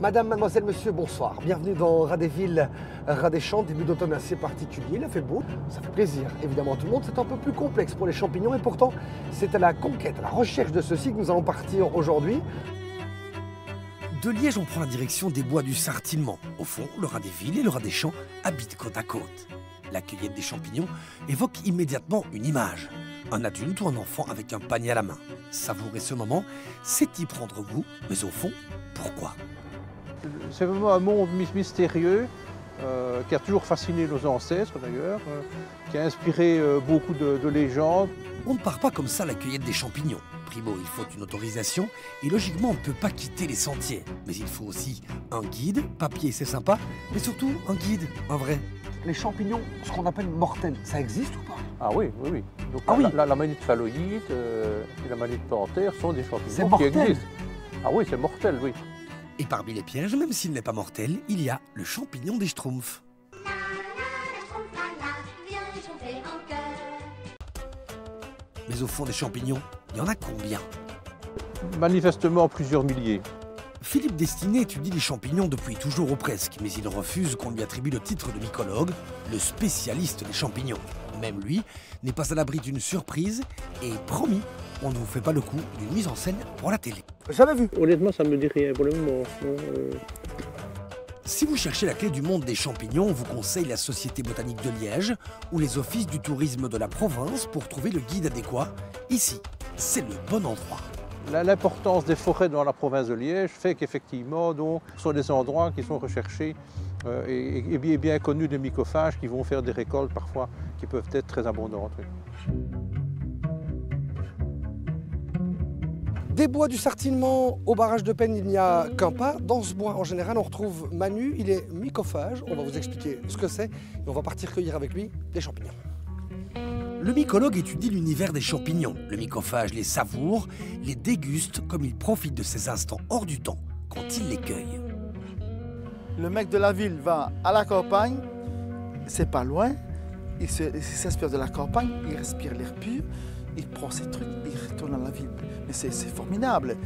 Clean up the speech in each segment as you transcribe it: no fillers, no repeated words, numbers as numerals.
Madame, mademoiselle, monsieur, bonsoir. Bienvenue dans Ras des Villes, Ras des Champs, début d'automne assez particulier. Il a fait beau, ça fait plaisir. Évidemment, tout le monde, c'est un peu plus complexe pour les champignons et pourtant, c'est à la conquête, à la recherche de ceux-ci que nous allons partir aujourd'hui. De Liège, on prend la direction des bois du Sartillement. Au fond, le Ras des Villes et le Ras des Champs habitent côte à côte. La cueillette des champignons évoque immédiatement une image. Un adulte ou un enfant avec un panier à la main. Savourer ce moment, c'est y prendre goût, mais au fond, pourquoi ? C'est vraiment un monde mystérieux qui a toujours fasciné nos ancêtres d'ailleurs, qui a inspiré beaucoup de légendes. On ne part pas comme ça à la cueillette des champignons. Primo, il faut une autorisation et logiquement on ne peut pas quitter les sentiers. Mais il faut aussi un guide, papier c'est sympa, mais surtout un guide, un vrai. Les champignons, ce qu'on appelle mortels, ça existe ou pas? Ah oui, oui, oui. Donc, ah oui. La manite phalloïde et la manite plantaire sont des champignons qui mortel. existent. Ah oui, c'est mortel, oui. Et parmi les pièges, même s'il n'est pas mortel, il y a le champignon des Schtroumpfs. Mais au fond des champignons, il y en a combien? Manifestement plusieurs milliers. Philippe Destiné étudie les champignons depuis toujours ou presque, mais il refuse qu'on lui attribue le titre de mycologue, le spécialiste des champignons. Même lui n'est pas à l'abri d'une surprise et promis, on ne vous fait pas le coup d'une mise en scène pour la télé. Jamais vu. Honnêtement, ça me dit rien pour le moment. Si vous cherchez la clé du monde des champignons, on vous conseille la Société botanique de Liège ou les offices du tourisme de la province pour trouver le guide adéquat. Ici, c'est le bon endroit. L'importance des forêts dans la province de Liège fait qu'effectivement, ce sont des endroits qui sont recherchés et bien connus des mycophages qui vont faire des récoltes parfois qui peuvent être très abondantes. Oui. Des bois du Sartillement au barrage de Penne, il n'y a qu'un pas. Dans ce bois, en général, on retrouve Manu, il est mycophage. On va vous expliquer ce que c'est et on va partir cueillir avec lui des champignons. Le mycologue étudie l'univers des champignons. Le mycophage les savoure, les déguste comme il profite de ces instants hors du temps quand il les cueille. Le mec de la ville va à la campagne, c'est pas loin, il s'inspire de la campagne, il respire l'air pur, il prend ses trucs, il retourne à la ville. Mais c'est formidable.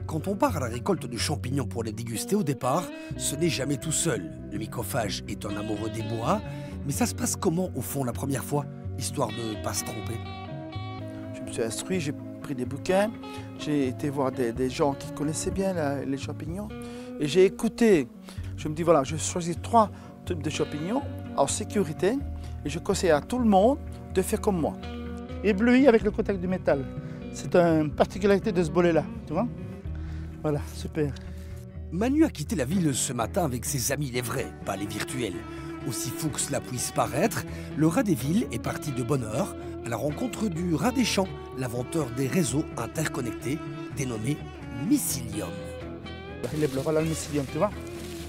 Quand on part à la récolte de champignons pour les déguster au départ, ce n'est jamais tout seul. Le mycophage est un amoureux des bois, mais ça se passe comment au fond la première fois, histoire de ne pas se tromper? Je me suis instruit, j'ai pris des bouquins, j'ai été voir des gens qui connaissaient bien les champignons et j'ai écouté. Je me dis voilà, je choisis 3 types de champignons en sécurité et je conseille à tout le monde de faire comme moi. Ébloui avec le contact du métal. C'est une particularité de ce bolet-là, tu vois? Voilà, super. Manu a quitté la ville ce matin avec ses amis, les vrais, pas les virtuels. Aussi fou que cela puisse paraître, le Ras des Villes est parti de bonne heure à la rencontre du Ras des Champs, l'inventeur des réseaux interconnectés, dénommé Mycelium. Il est blanc, voilà le mycelium, tu vois?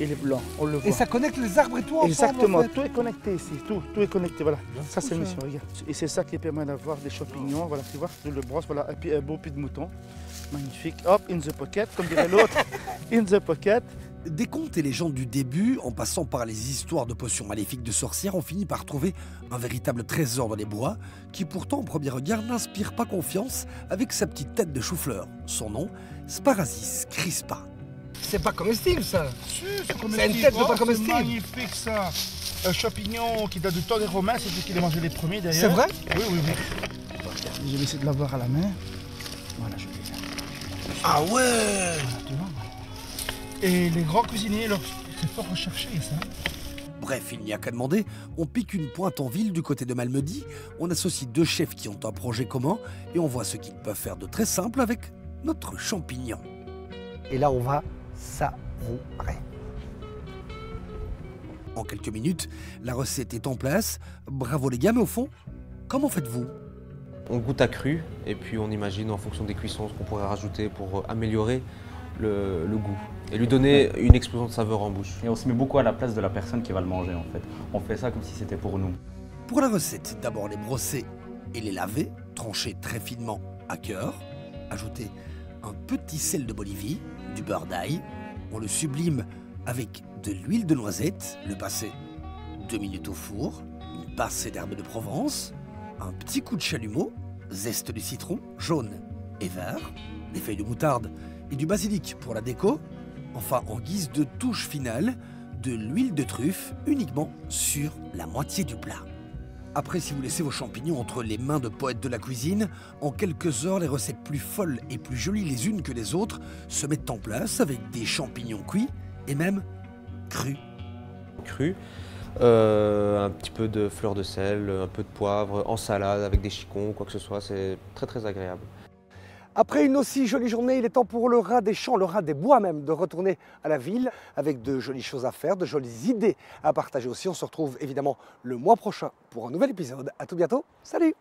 Il est blanc, on le voit. Et ça connecte les arbres et tout ensemble? Exactement, en fait. tout est connecté ici, tout est connecté, voilà. Ça c'est le mycelium, regarde. Et c'est ça qui permet d'avoir des champignons, voilà, tu vois, je le brosse, voilà, et puis un beau pied de mouton. Magnifique, hop, in the pocket, comme dirait l'autre, in the pocket. Des contes et légendes du début, en passant par les histoires de potions maléfiques de sorcières, on finit par trouver un véritable trésor dans les bois, qui pourtant, au premier regard, n'inspire pas confiance avec sa petite tête de chou-fleur. Son nom, Sparasis crispa. C'est pas comestible, ça. Si, c'est une tête de pas comestible. C'est magnifique, ça. Un champignon qui date du temps des Romains, c'est lui qui les mangeait les premiers, d'ailleurs. C'est vrai? Oui, oui, oui. Je vais essayer de l'avoir à la main. Voilà, je l'ai. Ah ouais, tu vois. Et les grands cuisiniers, c'est fort recherché, ça. Bref, il n'y a qu'à demander, on pique une pointe en ville du côté de Malmedy, on associe 2 chefs qui ont un projet commun et on voit ce qu'ils peuvent faire de très simple avec notre champignon. Et là, on va savourer. En quelques minutes, la recette est en place. Bravo les gars, mais au fond, comment faites-vous? On goûte à cru et puis on imagine en fonction des cuissons ce qu'on pourrait rajouter pour améliorer le goût et lui donner une explosion de saveur en bouche. Et on se met beaucoup à la place de la personne qui va le manger en fait. On fait ça comme si c'était pour nous. Pour la recette, d'abord les brosser et les laver, trancher très finement à cœur, ajouter un petit sel de Bolivie, du beurre d'ail, on le sublime avec de l'huile de noisette, le passer 2 minutes au four, une pincée d'herbe de Provence, un petit coup de chalumeau, zeste de citron, jaune et vert, des feuilles de moutarde et du basilic pour la déco, Enfin, en guise de touche finale, de l'huile de truffe uniquement sur la moitié du plat. Après, si vous laissez vos champignons entre les mains de poètes de la cuisine, en quelques heures, les recettes plus folles et plus jolies les unes que les autres se mettent en place avec des champignons cuits et même crus. Cru, un petit peu de fleur de sel, un peu de poivre, en salade avec des chicons, quoi que ce soit, c'est très très agréable. Après une aussi jolie journée, il est temps pour le rat des champs, le rat des bois même, de retourner à la ville avec de jolies choses à faire, de jolies idées à partager aussi. On se retrouve évidemment le mois prochain pour un nouvel épisode. À tout bientôt, salut!